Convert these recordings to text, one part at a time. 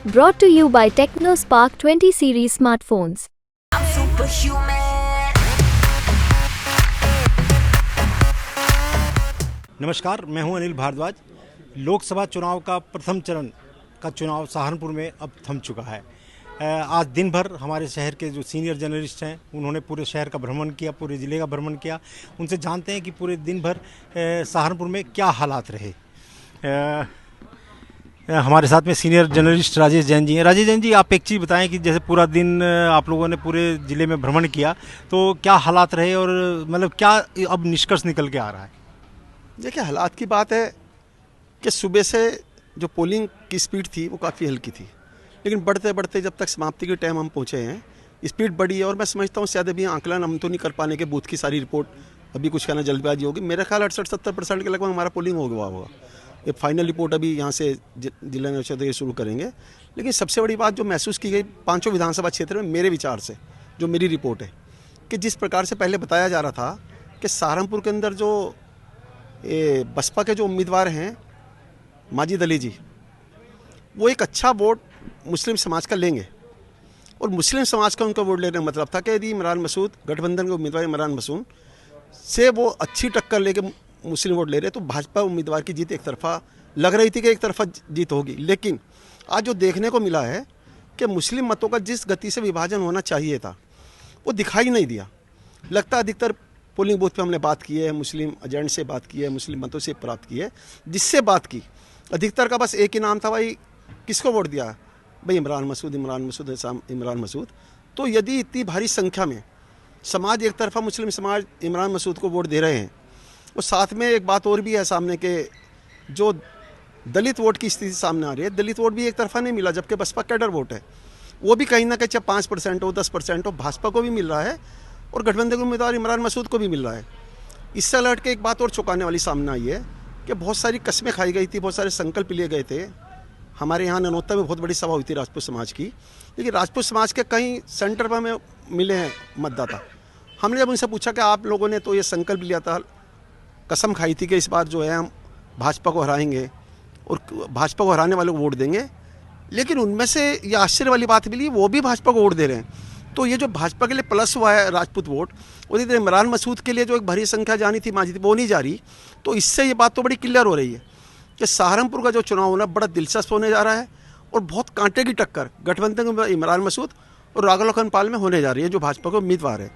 Brought to you by TechnoSpark 20 series smartphones. I'm superhuman. नमस्कार, मैं हूं अनिल भारद्वाज। लोकसभा चुनाव का प्रथम चरण का चुनाव सहारनपुर में अब थम चुका है। आज दिन भर हमारे शहर के जो सीनियर जर्नलिस्ट हैं उन्होंने पूरे शहर का भ्रमण किया, पूरे ज़िले का भ्रमण किया। उनसे जानते हैं कि पूरे दिन भर सहारनपुर में क्या हालात रहे। हमारे साथ में सीनियर जर्नलिस्ट राजेश जैन जी हैं। राजेश जैन जी, आप एक चीज़ बताएं कि जैसे पूरा दिन आप लोगों ने पूरे ज़िले में भ्रमण किया, तो क्या हालात रहे और मतलब क्या अब निष्कर्ष निकल के आ रहा है? देखिए, हालात की बात है कि सुबह से जो पोलिंग की स्पीड थी वो काफ़ी हल्की थी, लेकिन बढ़ते बढ़ते जब तक समाप्ति के टाइम हम पहुँचे हैं स्पीड बढ़ी है। और मैं समझता हूँ शायद अभी आंकलन हम तो नहीं कर पाने के, बूथ की सारी रिपोर्ट अभी कुछ कहना जल्दबाजी होगी। मेरा ख्याल 68-70% के लगभग हमारा पोलिंग हो गया होगा। ये फाइनल रिपोर्ट अभी यहाँ से जिला निर्वाचन शुरू करेंगे। लेकिन सबसे बड़ी बात जो महसूस की गई पाँचों विधानसभा क्षेत्र में, मेरे विचार से जो मेरी रिपोर्ट है, कि जिस प्रकार से पहले बताया जा रहा था कि सहारनपुर के अंदर जो बसपा के जो उम्मीदवार हैं माजिद अली जी, वो एक अच्छा वोट मुस्लिम समाज का लेंगे, और मुस्लिम समाज का उनका वोट लेने का मतलब था कि यदि इमरान मसूद, गठबंधन के उम्मीदवार इमरान मसूद से वो अच्छी टक्कर लेके मुस्लिम वोट ले रहे, तो भाजपा उम्मीदवार की जीत एक तरफा लग रही थी कि एक तरफा जीत होगी। लेकिन आज जो देखने को मिला है कि मुस्लिम मतों का जिस गति से विभाजन होना चाहिए था वो दिखाई नहीं दिया। लगता अधिकतर पोलिंग बूथ पे हमने बात की है, मुस्लिम एजेंट से बात की है, मुस्लिम मतों से प्राप्त की है, जिससे बात की अधिकतर का बस एक ही नाम था, भाई किसको वोट दिया, भाई इमरान मसूद, इमरान मसूद। तो यदि इतनी भारी संख्या में समाज एक तरफा मुस्लिम समाज इमरान मसूद को वोट दे रहे हैं, और साथ में एक बात और भी है सामने के जो दलित वोट की स्थिति सामने आ रही है, दलित वोट भी एक तरफा नहीं मिला, जबकि बसपा कैडर वोट है वो भी कहीं ना कहीं चाहे 5% हो, 10% हो, भाजपा को भी मिल रहा है और गठबंधन के उम्मीदवार इमरान मसूद को भी मिल रहा है। इससे अलर्ट के एक बात और चौंकाने वाली सामने आई है कि बहुत सारी कस्में खाई गई थी, बहुत सारे संकल्प लिए गए थे। हमारे यहाँ ननौता में बहुत बड़ी सभा हुई थी राजपूत समाज की, लेकिन राजपूत समाज के कई सेंटर पर हमें मिले हैं मतदाता। हमने जब उनसे पूछा कि आप लोगों ने तो ये संकल्प लिया था, कसम खाई थी कि इस बार जो है हम भाजपा को हराएंगे और भाजपा को हराने वालों को वोट देंगे, लेकिन उनमें से ये आश्चर्य वाली बात मिली वो भी भाजपा को वोट दे रहे हैं। तो ये जो भाजपा के लिए प्लस हुआ है राजपूत वोट, उसी तरह इमरान मसूद के लिए जो एक भारी संख्या जानी थी माजिद, वो नहीं जा रही। तो इससे ये बात तो बड़ी क्लियर हो रही है कि सहारनपुर का जो चुनाव होना बड़ा दिलचस्प होने जा रहा है, और बहुत कांटे की टक्कर गठबंधन में इमरान मसूद और राघव लखन पाल में होने जा रही है, जो भाजपा के उम्मीदवार है।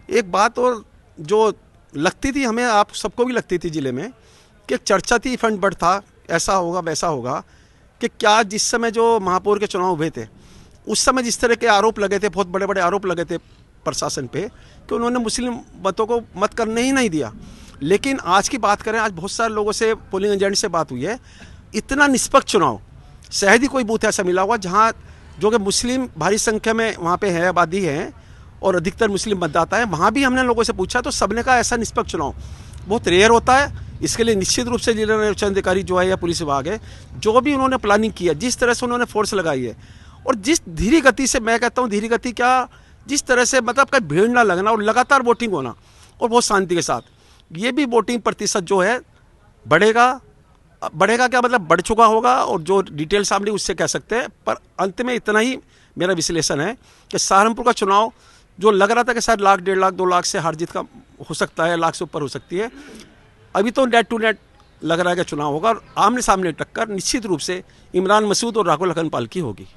एक बात और जो लगती थी हमें, आप सबको भी लगती थी ज़िले में, कि चर्चा थी फंड बढ़ था, ऐसा होगा वैसा होगा, कि क्या जिस समय जो महापौर के चुनाव हुए थे उस समय जिस तरह के आरोप लगे थे, बहुत बड़े बड़े आरोप लगे थे प्रशासन पे कि उन्होंने मुस्लिम मतों को मत करने ही नहीं दिया। लेकिन आज की बात करें, आज बहुत सारे लोगों से, पोलिंग एजेंट से बात हुई है, इतना निष्पक्ष चुनाव शायद ही कोई बूथ ऐसा मिला हुआ जहाँ जो कि मुस्लिम भारी संख्या में वहाँ पे है, आबादी है और अधिकतर मुस्लिम मतदाता है। वहाँ भी हमने लोगों से पूछा तो सबने कहा ऐसा निष्पक्ष चुनाव बहुत रेयर होता है। इसके लिए निश्चित रूप से जिला निर्वाचन अधिकारी जो है या पुलिस विभाग है, जो भी उन्होंने प्लानिंग की है, जिस तरह से उन्होंने फोर्स लगाई है, और जिस धीरे गति से, मैं कहता हूँ धीरे गति क्या, जिस तरह से मतलब कहीं भीड़ ना लगना और लगातार वोटिंग होना और बहुत शांति के साथ, ये भी वोटिंग प्रतिशत जो है बढ़ेगा क्या मतलब बढ़ चुका होगा, और जो डिटेल सामने उससे कह सकते हैं। पर अंत में इतना ही मेरा विश्लेषण है कि सहारनपुर का चुनाव जो लग रहा था कि शायद 1 लाख, 1.5 लाख, 2 लाख से हार जीत का हो सकता है, लाख से ऊपर हो सकती है, अभी तो नेट टू नेट लग रहा है कि चुनाव होगा, और आमने सामने टक्कर निश्चित रूप से इमरान मसूद और राघव लखन पाल की होगी।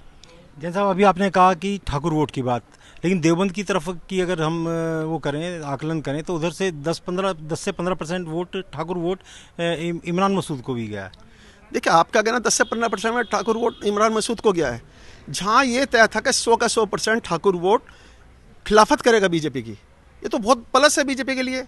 जैसा अभी आपने कहा कि ठाकुर वोट की बात, लेकिन देवबंद की तरफ की अगर हम वो करें, आकलन करें, तो उधर से 10 से 15% वोट, ठाकुर वोट इमरान मसूद को भी गया है। देखिए, आपका कहना 10 से 15% में ठाकुर वोट इमरान मसूद को गया है, जहाँ ये तय था कि 100 का 100% ठाकुर वोट खिलाफत करेगा बीजेपी की। ये तो बहुत प्लस है बीजेपी के लिए।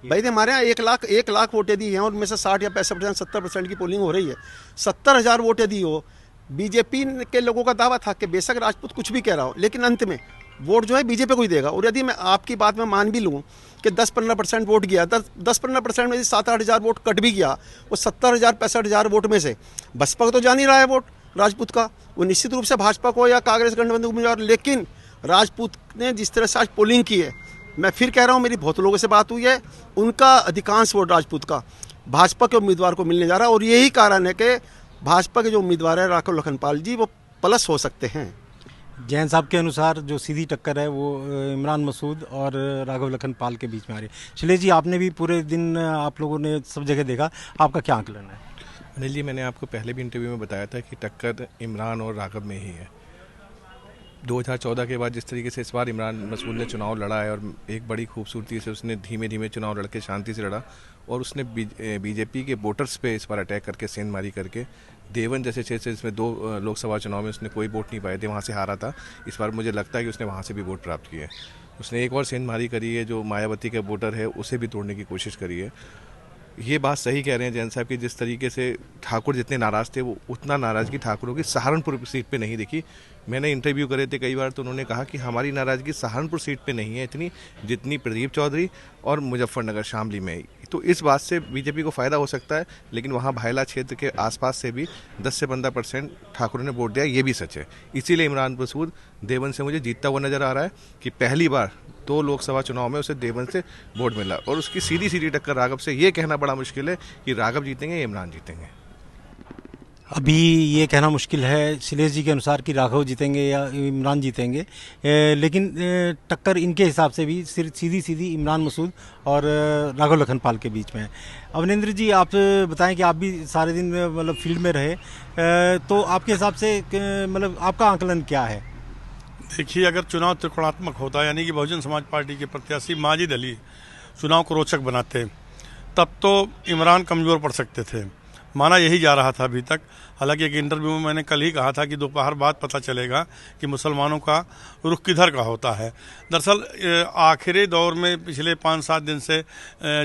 भाई हमारे यहाँ 1 लाख वोट यदि हैं और उनमें से 60 या 65%, 70% की पोलिंग हो रही है, 70,000 वोट यदि हो, बीजेपी के लोगों का दावा था कि बेशक राजपूत कुछ भी कह रहा हो, लेकिन अंत में वोट जो है बीजेपी को ही देगा। और यदि मैं आपकी बात में मान भी लूँ कि 10-15% वोट गया, 10-15% में यदि 7-8 हज़ार वोट कट भी गया, वो 70,000 65,000 वोट में से बसपा को तो जान ही रहा है वोट राजपूत का, वो निश्चित रूप से भाजपा को या कांग्रेस गठबंधन उम्मीदवार। लेकिन राजपूत ने जिस तरह से आज पोलिंग की है, मैं फिर कह रहा हूँ, मेरी बहुत लोगों से बात हुई है, उनका अधिकांश वोट राजपूत का भाजपा के उम्मीदवार को मिलने जा रहा है। और यही कारण है कि भाजपा के जो उम्मीदवार है राघव लखन पाल जी, वो प्लस हो सकते हैं। जैन साहब के अनुसार जो सीधी टक्कर है वो इमरान मसूद और राघव लखन पाल के बीच में आ रही है। शैलेश जी, आपने भी पूरे दिन आप लोगों ने सब जगह देखा, आपका क्या आकलन है? अनिल जी, मैंने आपको पहले भी इंटरव्यू में बताया था कि टक्कर इमरान और राघव में ही है। 2014 के बाद जिस तरीके से इस बार इमरान मसूद ने चुनाव लड़ा है और एक बड़ी खूबसूरती से उसने धीमे धीमे चुनाव लड़ के शांति से लड़ा और उसने बीजेपी के वोटर्स पे इस बार अटैक करके सेंधमारी करके देवन जैसे क्षेत्र जिसमें 2 लोकसभा चुनाव में उसने कोई वोट नहीं पाए थे, वहाँ से हारा था। इस बार मुझे लगता है कि उसने वहाँ से भी वोट प्राप्त किए। उसने एक और सेंधमारी करी है, जो मायावती का वोटर है उसे भी तोड़ने की कोशिश करी है। ये बात सही कह रहे हैं जैन साहब कि जिस तरीके से ठाकुर जितने नाराज़ थे वो उतना नाराज़गी ठाकुरों की सहारनपुर सीट पे नहीं दिखी। मैंने इंटरव्यू करे थे कई बार, तो उन्होंने कहा कि हमारी नाराज़गी सहारनपुर सीट पे नहीं है इतनी जितनी प्रदीप चौधरी और मुजफ्फरनगर शामली में है। तो इस बात से बीजेपी को फ़ायदा हो सकता है, लेकिन वहाँ भायला क्षेत्र के आसपास से भी 10 से 15% ठाकुरों ने वोट दिया, ये भी सच है। इसीलिए इमरान मसूद देवन से मुझे जीतता हुआ नज़र आ रहा है कि पहली बार 2 लोकसभा चुनाव में उसे देवन से वोट मिला और उसकी सीधी टक्कर राघव से। ये कहना बड़ा मुश्किल है कि राघव जीतेंगे या इमरान जीतेंगे। अभी ये कहना मुश्किल है शैलेश जी के अनुसार कि राघव जीतेंगे या इमरान जीतेंगे, लेकिन टक्कर इनके हिसाब से भी सिर्फ सीधी इमरान मसूद और राघव लखन पाल के बीच में है। अवनिंद्र जी, आप बताएं कि आप भी सारे दिन मतलब फील्ड में रहे, तो आपके हिसाब से मतलब आपका आकलन क्या है? देखिए, अगर चुनाव त्रिकोणात्मक होता, यानी कि बहुजन समाज पार्टी के प्रत्याशी माजिद अली चुनाव को रोचक बनाते, तब तो इमरान कमज़ोर पड़ सकते थे। माना यही जा रहा था अभी तक। हालांकि एक इंटरव्यू में मैंने कल ही कहा था कि दोपहर बाद पता चलेगा कि मुसलमानों का रुख किधर का होता है। दरअसल आखिरी दौर में पिछले 5-7 दिन से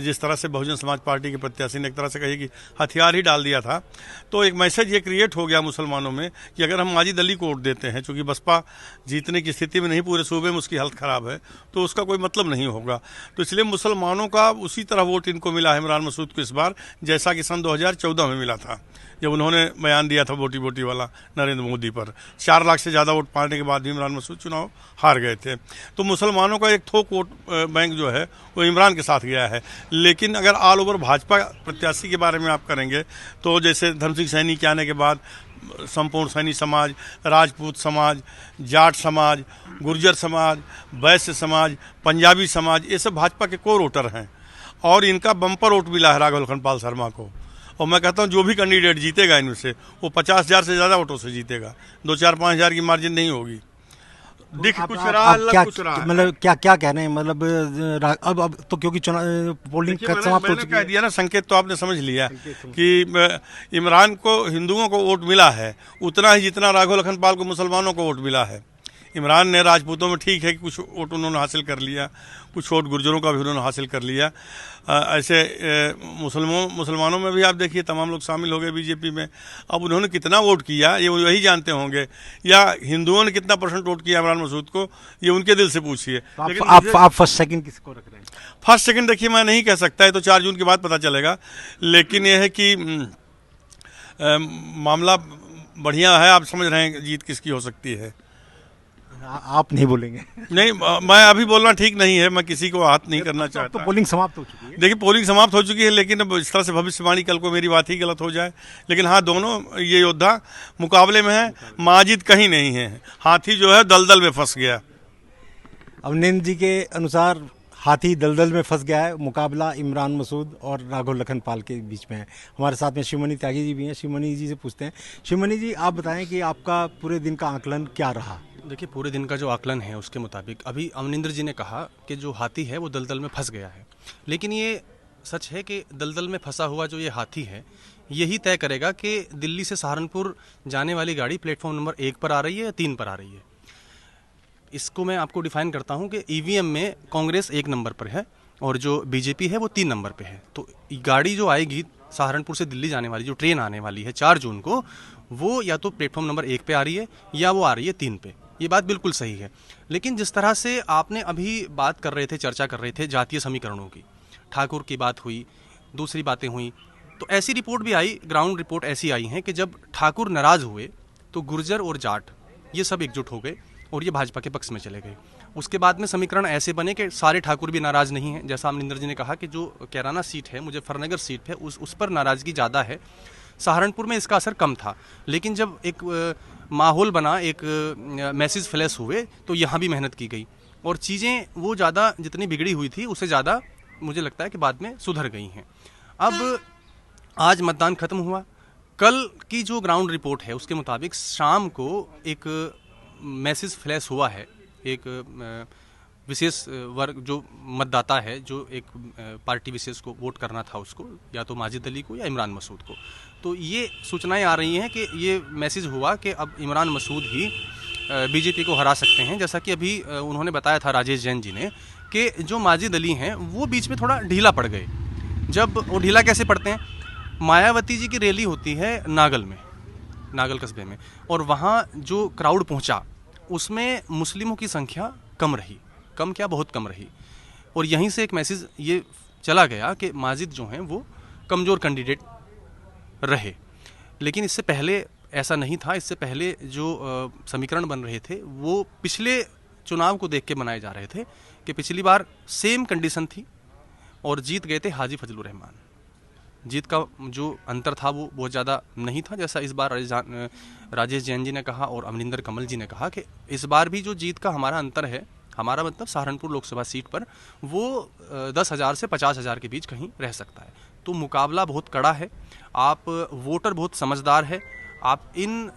जिस तरह से बहुजन समाज पार्टी के प्रत्याशी ने एक तरह से कही कि हथियार ही डाल दिया था, तो एक मैसेज ये क्रिएट हो गया मुसलमानों में कि अगर हम माजिद अली को वोट देते हैं, चूँकि बसपा जीतने की स्थिति में नहीं, पूरे सूबे में उसकी हालत ख़राब है, तो उसका कोई मतलब नहीं होगा। तो इसलिए मुसलमानों का उसी तरह वोट इनको मिला है इमरान मसूद को इस बार, जैसा कि सन 2014 में मिला था, जब उन्होंने बयान दिया था वोटी वोटी वाला नरेंद्र मोदी पर। 4 लाख से ज़्यादा वोट पाने के बाद भी इमरान मसूद चुनाव हार गए थे। तो मुसलमानों का एक थोक वोट बैंक जो है वो इमरान के साथ गया है। लेकिन अगर ऑल ओवर भाजपा प्रत्याशी के बारे में आप करेंगे, तो जैसे धर्म सिंह सैनी के आने के बाद संपूर्ण सैनी समाज, राजपूत समाज, जाट समाज, गुर्जर समाज, वैश्य समाज, पंजाबी समाज, ये सब भाजपा के कोर वोटर हैं और इनका बम्पर वोट मिला है राघव लखन पाल शर्मा को। और मैं कहता हूँ जो भी कैंडिडेट जीतेगा इनमें से वो 50,000 से ज़्यादा वोटों से जीतेगा, 2-4-5 हज़ार की मार्जिन नहीं होगी। दिख कुछ रहा, लग कुछ रहा, मतलब क्या कह रहे हैं, मतलब अब तो क्योंकि चुनाव पोलिंग समाप्त हो चुकी है। कह दिया ना, संकेत तो आपने समझ लिया कि इमरान को हिंदुओं को वोट मिला है उतना ही जितना राघव लखन पाल को मुसलमानों को वोट मिला है। इमरान ने राजपूतों में ठीक है कि कुछ वोट उन्होंने हासिल कर लिया, कुछ वोट गुर्जरों का भी उन्होंने हासिल कर लिया। ऐसे मुसलमानों में भी आप देखिए तमाम लोग शामिल हो गए बीजेपी में। अब उन्होंने कितना वोट किया ये वही जानते होंगे, या हिंदुओं ने कितना % वोट किया इमरान मसूद को, ये उनके दिल से पूछिए। लेकिन आप फर्स्ट सेकंड किसको रख रहे हैं? फर्स्ट सेकंड देखिए मैं नहीं कह सकता, है तो 4 जून के बाद पता चलेगा। लेकिन यह है कि मामला बढ़िया है, आप समझ रहे हैं जीत किसकी हो सकती है। आप नहीं बोलेंगे? नहीं, मैं अभी बोलना ठीक नहीं है, मैं किसी को हाथ नहीं करना चाहता। तो पोलिंग समाप्त हो चुकी है। देखिए पोलिंग समाप्त हो चुकी है, लेकिन अब इस तरह से भविष्यवाणी कल को मेरी बात ही गलत हो जाए। लेकिन हाँ, दोनों ये योद्धा मुकाबले में है, माजिद कहीं नहीं है, हाथी जो है दलदल में फंस गया। अवनिंद्र जी के अनुसार हाथी दलदल में फंस गया है, मुकाबला इमरान मसूद और राघव लखन पाल के बीच में है। हमारे साथ में शिवमणि त्यागी जी भी हैं, शिवमणि जी से पूछते हैं। शिवमणि जी, आप बताएं कि आपका पूरे दिन का आकलन क्या रहा? देखिए, पूरे दिन का जो आकलन है उसके मुताबिक अभी अवनिंद्र जी ने कहा कि जो हाथी है वो दलदल में फंस गया है, लेकिन ये सच है कि दलदल में फंसा हुआ जो ये हाथी है यही तय करेगा कि दिल्ली से सहारनपुर जाने वाली गाड़ी प्लेटफॉर्म नंबर 1 पर आ रही है या 3 पर आ रही है। इसको मैं आपको डिफाइन करता हूँ कि ईवीएम में कांग्रेस 1 नंबर पर है और जो बीजेपी है वो 3 नंबर पे है। तो गाड़ी जो आएगी सहारनपुर से दिल्ली जाने वाली, जो ट्रेन आने वाली है 4 जून को, वो या तो प्लेटफॉर्म नंबर 1 पे आ रही है या वो आ रही है 3 पे। ये बात बिल्कुल सही है। लेकिन जिस तरह से आपने अभी बात कर रहे थे, चर्चा कर रहे थे जातीय समीकरणों की, ठाकुर की बात हुई, दूसरी बातें हुई, तो ऐसी रिपोर्ट भी आई, ग्राउंड रिपोर्ट ऐसी आई हैं कि जब ठाकुर नाराज हुए तो गुर्जर और जाट ये सब एकजुट हो गए और ये भाजपा के पक्ष में चले गए। उसके बाद में समीकरण ऐसे बने कि सारे ठाकुर भी नाराज नहीं हैं। जैसा अमरिंदर जी ने कहा कि जो कैराना सीट है, मुजफ्फरनगर सीट है, उस पर नाराजगी ज़्यादा है। सहारनपुर में इसका असर कम था, लेकिन जब एक माहौल बना, एक मैसेज फ्लैश हुए, तो यहाँ भी मेहनत की गई और चीज़ें वो ज़्यादा जितनी बिगड़ी हुई थी उससे ज़्यादा मुझे लगता है कि बाद में सुधर गई हैं। अब आज मतदान खत्म हुआ, कल की जो ग्राउंड रिपोर्ट है उसके मुताबिक शाम को एक मैसेज फ्लैश हुआ है, एक विशेष वर्ग जो मतदाता है, जो एक पार्टी विशेष को वोट करना था उसको, या तो माजिद अली को या इमरान मसूद को, तो ये सूचनाएं आ रही हैं कि ये मैसेज हुआ कि अब इमरान मसूद ही बीजेपी को हरा सकते हैं। जैसा कि अभी उन्होंने बताया था राजेश जैन जी ने कि जो माजिद अली हैं वो बीच में थोड़ा ढीला पड़ गए। जब वो ढीला कैसे पड़ते हैं, मायावती जी की रैली होती है नागल में, नागल कस्बे में, और वहाँ जो क्राउड पहुँचा उसमें मुस्लिमों की संख्या कम रही, कम क्या बहुत कम रही, और यहीं से एक मैसेज ये चला गया कि माजिद जो हैं वो कमज़ोर कैंडिडेट रहे। लेकिन इससे पहले ऐसा नहीं था। इससे पहले जो समीकरण बन रहे थे वो पिछले चुनाव को देख के बनाए जा रहे थे कि पिछली बार सेम कंडीशन थी और जीत गए थे हाजी फजलुर रहमान। जीत का जो अंतर था वो बहुत ज़्यादा नहीं था, जैसा इस बार राजेश जैन जी ने कहा और अमरिंदर कमल जी ने कहा कि इस बार भी जो जीत का हमारा अंतर है, हमारा मतलब सहारनपुर लोकसभा सीट पर, वो 10,000 से 50,000 के बीच कहीं रह सकता है। तो मुकाबला बहुत कड़ा है। आप वोटर बहुत समझदार है। आप इन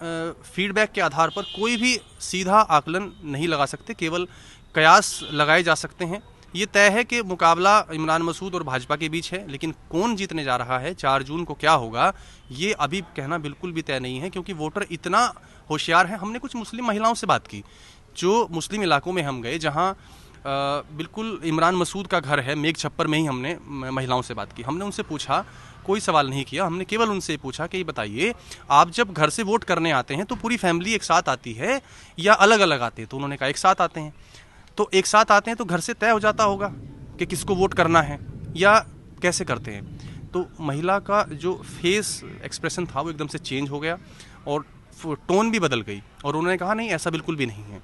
फीडबैक के आधार पर कोई भी सीधा आकलन नहीं लगा सकते, केवल कयास लगाए जा सकते हैं। ये तय है कि मुकाबला इमरान मसूद और भाजपा के बीच है, लेकिन कौन जीतने जा रहा है, 4 जून को क्या होगा, ये अभी कहना बिल्कुल भी तय नहीं है, क्योंकि वोटर इतना होशियार है। हमने कुछ मुस्लिम महिलाओं से बात की, जो मुस्लिम इलाकों में हम गए जहाँ बिल्कुल इमरान मसूद का घर है, मेघ छप्पर में ही हमने महिलाओं से बात की। हमने उनसे पूछा, कोई सवाल नहीं किया, हमने केवल उनसे पूछा कि ये बताइए, आप जब घर से वोट करने आते हैं तो पूरी फैमिली एक साथ आती है या अलग अलग आते हैं? तो उन्होंने कहा एक साथ आते हैं। तो एक साथ आते हैं तो घर से तय हो जाता होगा कि किसको वोट करना है, या कैसे करते हैं? तो महिला का जो फेस एक्सप्रेशन था वो एकदम से चेंज हो गया और टोन भी बदल गई, और उन्होंने कहा नहीं, ऐसा बिल्कुल भी नहीं है।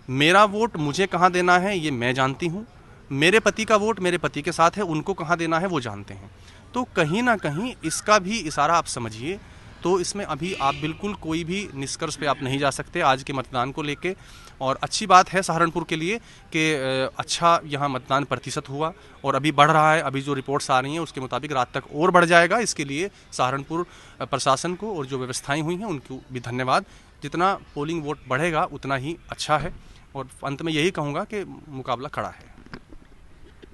मेरा वोट मुझे कहाँ देना है ये मैं जानती हूँ, मेरे पति का वोट मेरे पति के साथ है, उनको कहाँ देना है वो जानते हैं। तो कहीं ना कहीं इसका भी इशारा आप समझिए। तो इसमें अभी आप बिल्कुल कोई भी निष्कर्ष पे आप नहीं जा सकते आज के मतदान को लेके। और अच्छी बात है सहारनपुर के लिए कि अच्छा यहाँ मतदान प्रतिशत हुआ और अभी बढ़ रहा है। अभी जो रिपोर्ट्स आ रही हैं उसके मुताबिक रात तक और बढ़ जाएगा। इसके लिए सहारनपुर प्रशासन को और जो व्यवस्थाएं हुई हैं उनको भी धन्यवाद। जितना पोलिंग वोट बढ़ेगा उतना ही अच्छा है। और अंत में यही कहूँगा कि मुकाबला कड़ा है।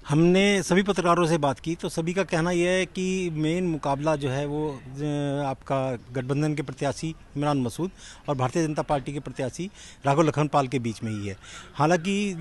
हमने सभी पत्रकारों से बात की तो सभी का कहना यह है कि मेन मुकाबला जो है वो आपका गठबंधन के प्रत्याशी इमरान मसूद और भारतीय जनता पार्टी के प्रत्याशी राघव लखनपाल के बीच में ही है। हालांकि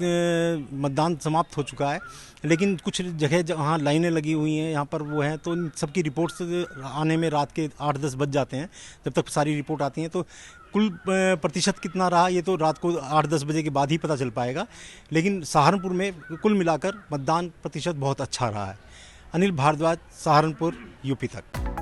मतदान समाप्त हो चुका है, लेकिन कुछ जगह जहाँ लाइनें लगी हुई हैं यहाँ पर वो हैं, तो इन सबकी रिपोर्ट्स आने में रात के 8-10 बज जाते हैं। जब तक सारी रिपोर्ट आती हैं तो कुल प्रतिशत कितना रहा ये तो रात को 8-10 बजे के बाद ही पता चल पाएगा। लेकिन सहारनपुर में कुल मिलाकर मतदान प्रतिशत बहुत अच्छा रहा है। अनिल भारद्वाज, सहारनपुर, यूपी तक।